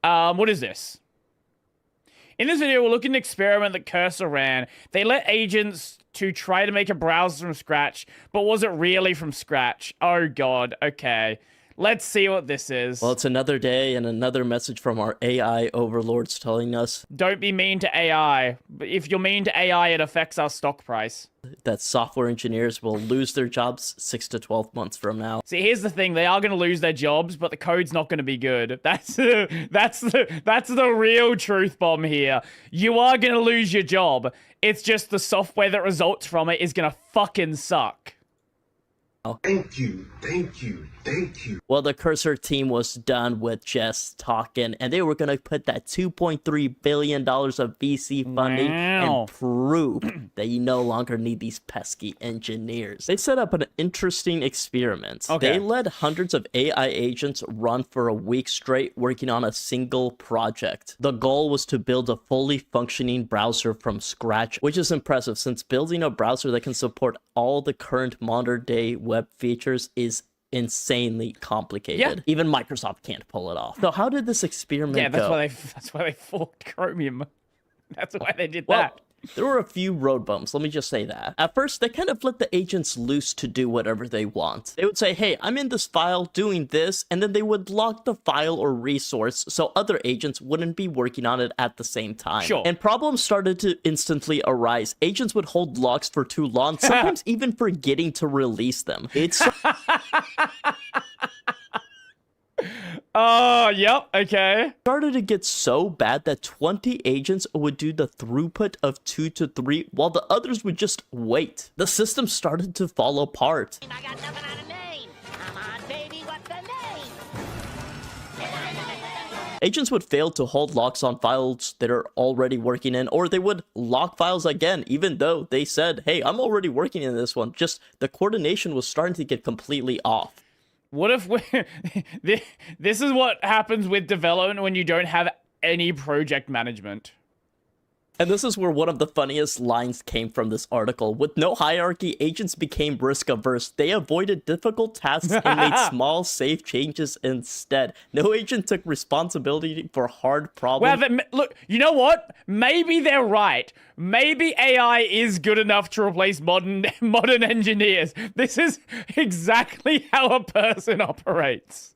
What is this? In this video, we're looking at an experiment that Cursor ran. They let agents to try to make a browser from scratch, but was it really from scratch? Oh god, okay. Let's see what this is. Well, it's another day and another message from our AI overlords telling us don't be mean to AI. But if you're mean to AI, it affects our stock price. that software engineers will lose their jobs 6 to 12 months from now. See, here's the thing. They are going to lose their jobs, but the code's not going to be good. That's the real truth bomb here. You are going to lose your job. It's just the software that results from it is going to fucking suck. Thank you. Well, the Cursor team was done with just talking, and they were going to put that $2.3 billion of VC funding and prove that you no longer need these pesky engineers. They set up an interesting experiment. Okay. They let hundreds of AI agents run for a week straight working on a single project. The goal was to build a fully functioning browser from scratch, which is impressive since building a browser that can support all the current modern day web features is insanely complicated. Yeah. Even Microsoft can't pull it off. So how did this experiment go? That's why they forked Chromium. That's why they did Well, that. there were a few road bumps, let me just say that. At first, they kind of let the agents loose to do whatever they want. They would say, hey, I'm in this file doing this, and then they would lock the file or resource so other agents wouldn't be working on it at the same time. Sure. And problems started to instantly arise. Agents would hold locks for too long, sometimes even forgetting to release them. It's Oh, yep, okay. started to get so bad that 20 agents would do the throughput of 2 to 3 while the others would just wait. The system started to fall apart. I got nothing on a name. Come on, baby, what's the name? Agents would fail to hold locks on files that are already working in, or they would lock files again, even though they said, hey, I'm already working in this one. Just the coordination was starting to get completely off. What if this is what happens with development when you don't have any project management? And this is where one of the funniest lines came from this article. With no hierarchy, agents became risk-averse. They avoided difficult tasks and made small, safe changes instead. No agent took responsibility for hard problems. Well, look, you know what? Maybe they're right. Maybe AI is good enough to replace modern engineers. This is exactly how a person operates.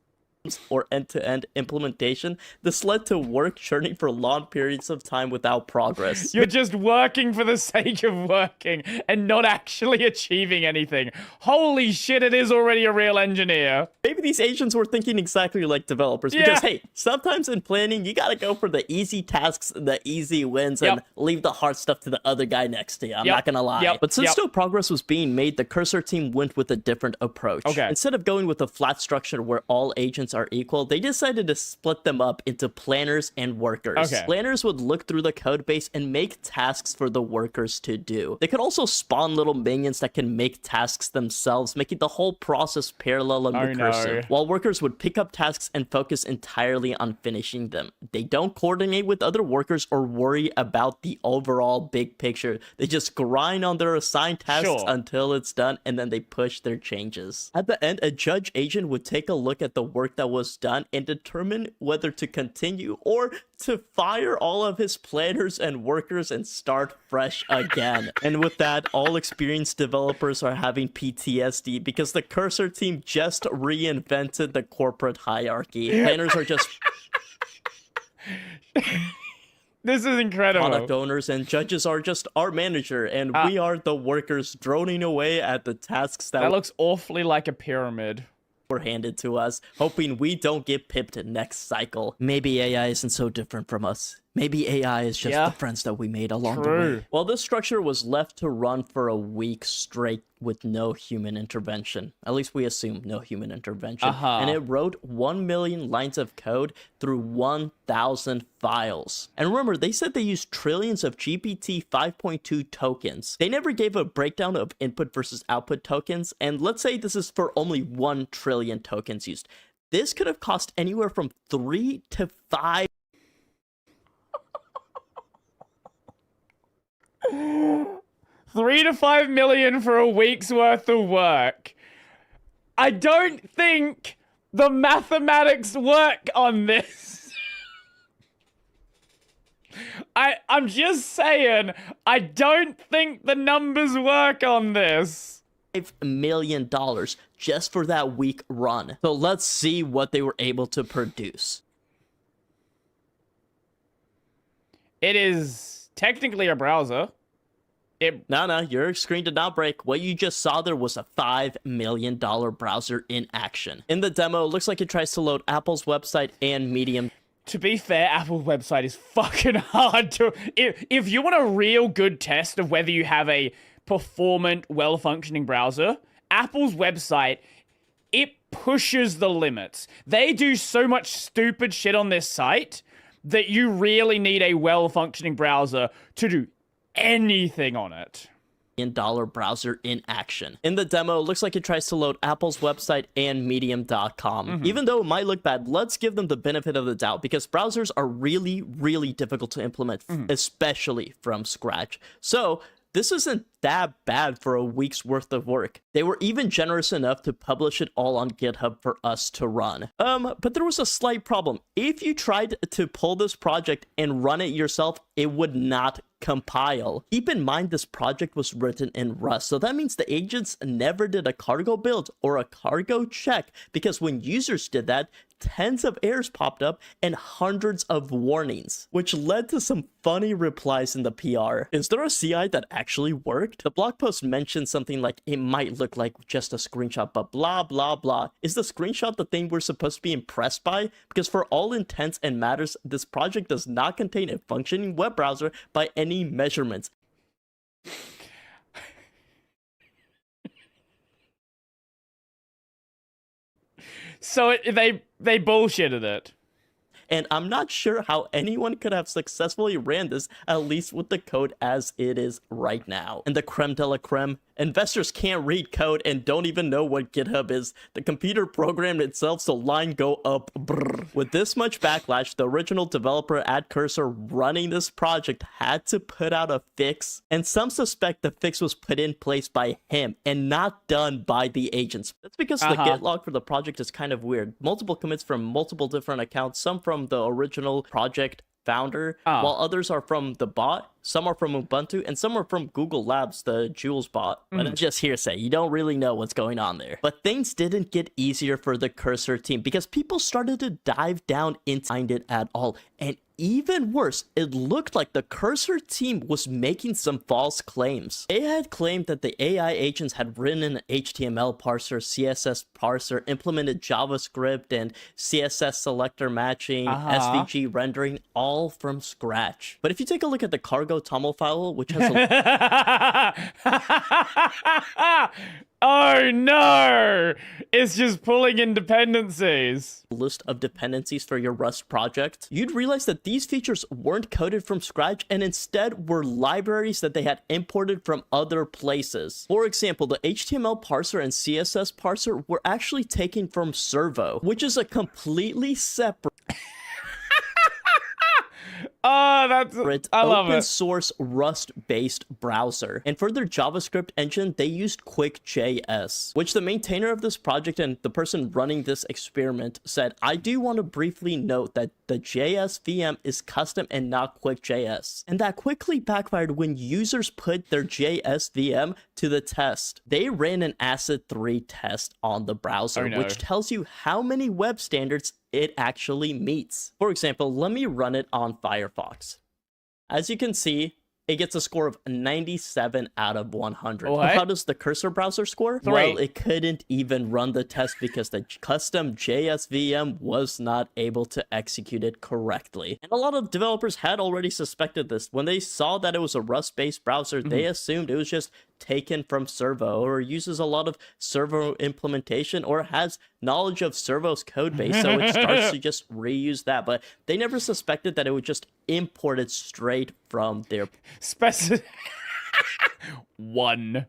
Or end-to-end implementation. This led to work churning for long periods of time without progress. You're just working for the sake of working and not actually achieving anything. Holy shit, it is already a real engineer. Maybe these agents were thinking exactly like developers, because hey, sometimes in planning you gotta go for the easy tasks, the easy wins, and leave the hard stuff to the other guy next to you. I'm not gonna lie. But since no progress was being made, the Cursor team went with a different approach. Instead of going with a flat structure where all agents are equal, they decided to split them up into planners and workers. Planners would look through the code base and make tasks for the workers to do. They could also spawn little minions that can make tasks themselves, making the whole process parallel and recursive. While workers would pick up tasks and focus entirely on finishing them. They don't coordinate with other workers or worry about the overall big picture. They just grind on their assigned tasks until it's done, and then they push their changes. At the end, a judge agent would take a look at the work that was done and determine whether to continue or to fire all of his planners and workers and start fresh again. And with that, all experienced developers are having PTSD because the Cursor team just reinvented the corporate hierarchy. Planners are just this is incredible. Product owners, and judges are just our manager, and we are the workers droning away at the tasks that looks awfully like a pyramid. Were handed to us, hoping we don't get pipped next cycle. Maybe AI isn't so different from us. Maybe AI is just the friends that we made along the way. Well, this structure was left to run for a week straight with no human intervention. At least we assume no human intervention. And it wrote 1 million lines of code through 1,000 files. And remember, they said they used trillions of GPT 5.2 tokens. They never gave a breakdown of input versus output tokens. And let's say this is for only 1 trillion tokens used. This could have cost anywhere from 3 to 5 3 to 5 million for a week's worth of work. I don't think the mathematics work on this. I'm just saying, I don't think the numbers work on this. $5 million just for that week run. So let's see what they were able to produce. It is technically a browser. No, your screen did not break. What you just saw there was a $5 million browser in action. In the demo, it looks like it tries to load Apple's website and Medium. To be fair, Apple's website is fucking hard to... If you want a real good test of whether you have a performant, well-functioning browser, Apple's website, it pushes the limits. They do so much stupid shit on this site that you really need a well-functioning browser to do anything on it. $1 browser in action. In the demo, it looks like it tries to load Apple's website and Medium.com. Even though it might look bad, let's give them the benefit of the doubt because browsers are really, really difficult to implement, especially from scratch. So this isn't that bad for a week's worth of work. They were even generous enough to publish it all on GitHub for us to run. But there was a slight problem. If you tried to pull this project and run it yourself, it would not compile. Keep in mind this project was written in Rust, so that means the agents never did a cargo build or a cargo check, because when users did that, tens of errors popped up and hundreds of warnings, which led to some funny replies in the PR. Is there a CI that actually worked? The blog post mentioned something like it might look like just a screenshot, but blah blah blah. Is the screenshot the thing we're supposed to be impressed by? Because for all intents and matters, this project does not contain a functioning web browser by any measurements. So they bullshitted it. And I'm not sure how anyone could have successfully ran this, at least with the code as it is right now. And the creme de la creme, investors can't read code and don't even know what GitHub is. The computer programmed itself so line go up. Brr. With this much backlash, the original developer at Cursor running this project had to put out a fix, and some suspect the fix was put in place by him and not done by the agents. That's because the git log for the project is kind of weird. Multiple commits from multiple different accounts, some from the original project founder, while others are from the bot, some are from Ubuntu, and some are from Google Labs, the Jules bot. But it's just hearsay. You don't really know what's going on there. But things didn't get easier for the Cursor team because people started to dive down into it at all. And even worse, it looked like the Cursor team was making some false claims. They had claimed that the AI agents had written an HTML parser, CSS parser, implemented JavaScript and CSS selector matching, SVG rendering, all from scratch. But if you take a look at the cargo toml file, which has oh no! It's just pulling in dependencies. List of dependencies for your Rust project, you'd realize that these features weren't coded from scratch and instead were libraries that they had imported from other places. For example, the HTML parser and CSS parser were actually taken from Servo, which is a completely separate I love open it. source Rust-based browser. And for their JavaScript engine, they used Quick.js, which the maintainer of this project and the person running this experiment said, I do want to briefly note that the JS VM is custom and not Quick.js. And that quickly backfired when users put their JS VM to the test. They ran an ACID 3 test on the browser, which tells you how many web standards it actually meets. For example, let me run it on Firefox. As you can see, it gets a score of 97 out of 100. What? How does the Cursor browser score? 3. Well, it couldn't even run the test because the custom JS VM was not able to execute it correctly. And a lot of developers had already suspected this. When they saw that it was a Rust-based browser, they assumed it was just taken from Servo or uses a lot of Servo implementation or has knowledge of Servo's code base, so it starts to just reuse that. But they never suspected that it would just import it straight from their one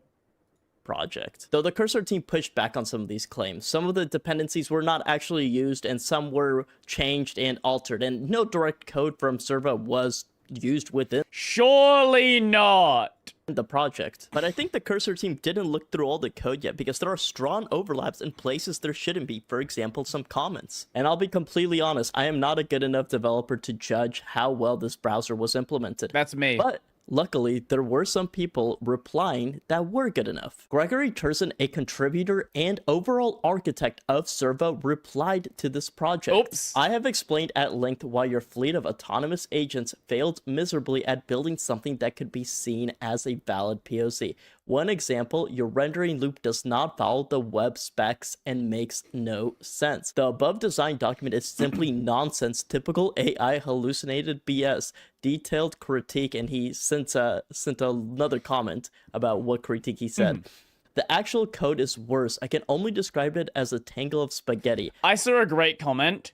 project. Though the Cursor team pushed back on some of these claims. Some of the dependencies were not actually used and some were changed and altered, and no direct code from Servo was used within Surely not. the project. But I think the Cursor team didn't look through all the code yet because there are strong overlaps in places there shouldn't be. For example, some comments. And I'll be completely honest, I am not a good enough developer to judge how well this browser was implemented. That's me. But luckily, there were some people replying that were good enough. Gregory Turson, a contributor and overall architect of Servo, replied to this project. Oops. I have explained at length why your fleet of autonomous agents failed miserably at building something that could be seen as a valid POC. One example, your rendering loop does not follow the web specs and makes no sense. The above design document is simply nonsense, typical AI hallucinated BS. Detailed critique, and he sent another comment about what critique he said. The actual code is worse. I can only describe it as a tangle of spaghetti. I saw a great comment.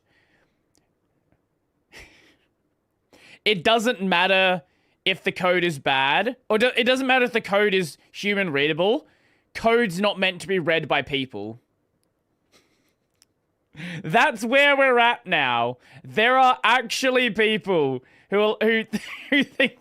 It doesn't matter if the code is bad, or it doesn't matter if the code is human readable. Code's not meant to be read by people. That's where we're at now. There are actually people who think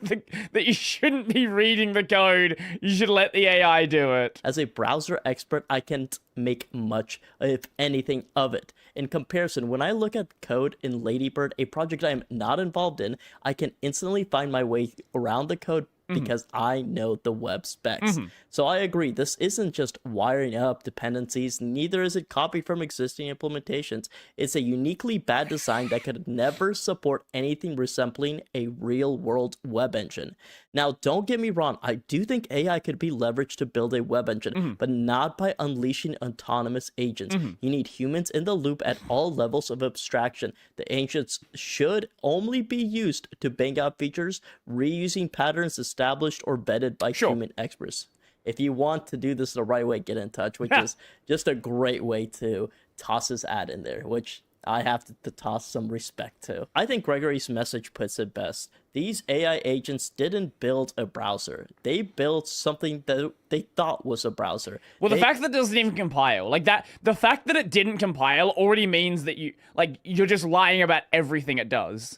that you shouldn't be reading the code. You should let the AI do it. As a browser expert, I can't make much, if anything, of it. In comparison, when I look at code in Ladybird, a project I am not involved in, I can instantly find my way around the code because I know the web specs. So I agree, this isn't just wiring up dependencies, neither is it copied from existing implementations. It's a uniquely bad design that could never support anything resembling a real-world web engine. Now, don't get me wrong, I do think AI could be leveraged to build a web engine, but not by unleashing autonomous agents. You need humans in the loop at all levels of abstraction. The agents should only be used to bang out features, reusing patterns established or vetted by human experts. If you want to do this the right way, get in touch, which is just a great way to toss his ad in there, which I have to toss some respect to. I think Gregory's message puts it best. These AI agents didn't build a browser. They built something that they thought was a browser. Well, the fact that it doesn't even compile, like that, the fact that it didn't compile already means that you're just lying about everything it does.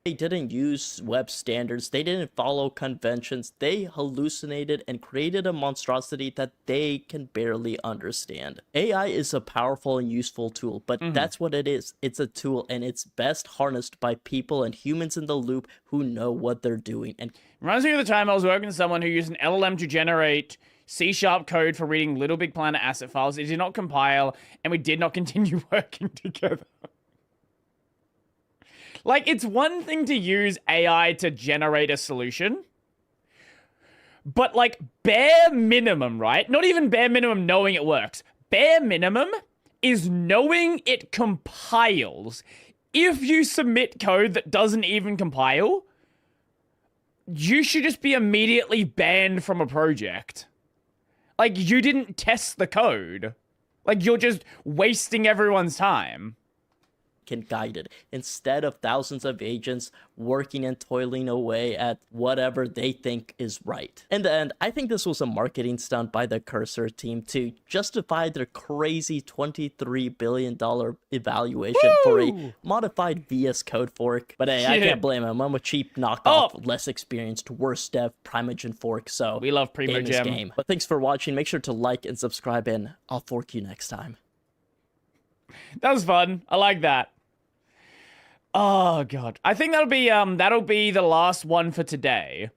They didn't use web standards, they didn't follow conventions, they hallucinated and created a monstrosity that they can barely understand. AI is a powerful and useful tool, but that's what it is. It's a tool, and it's best harnessed by people and humans in the loop who know what they're doing. And reminds me of the time I was working with someone who used an LLM to generate C# code for reading Little Big Planet asset files. It did not compile, and we did not continue working together. Like, it's one thing to use AI to generate a solution, but, like, bare minimum, right? Not even bare minimum knowing it works. Bare minimum is knowing it compiles. If you submit code that doesn't even compile, you should just be immediately banned from a project. Like, you didn't test the code. Like, you're just wasting everyone's time. can guide it instead of thousands of agents working and toiling away at whatever they think is right. In the end, I think this was a marketing stunt by the Cursor team to justify their crazy $23 billion evaluation for a modified VS Code fork. But hey, I can't blame him. I'm a cheap knockoff, less experienced, worse dev Primogen fork, so we love Primogen. Game. But thanks for watching. Make sure to like and subscribe, and I'll fork you next time. That was fun. I like that. Oh god. I think that'll be the last one for today.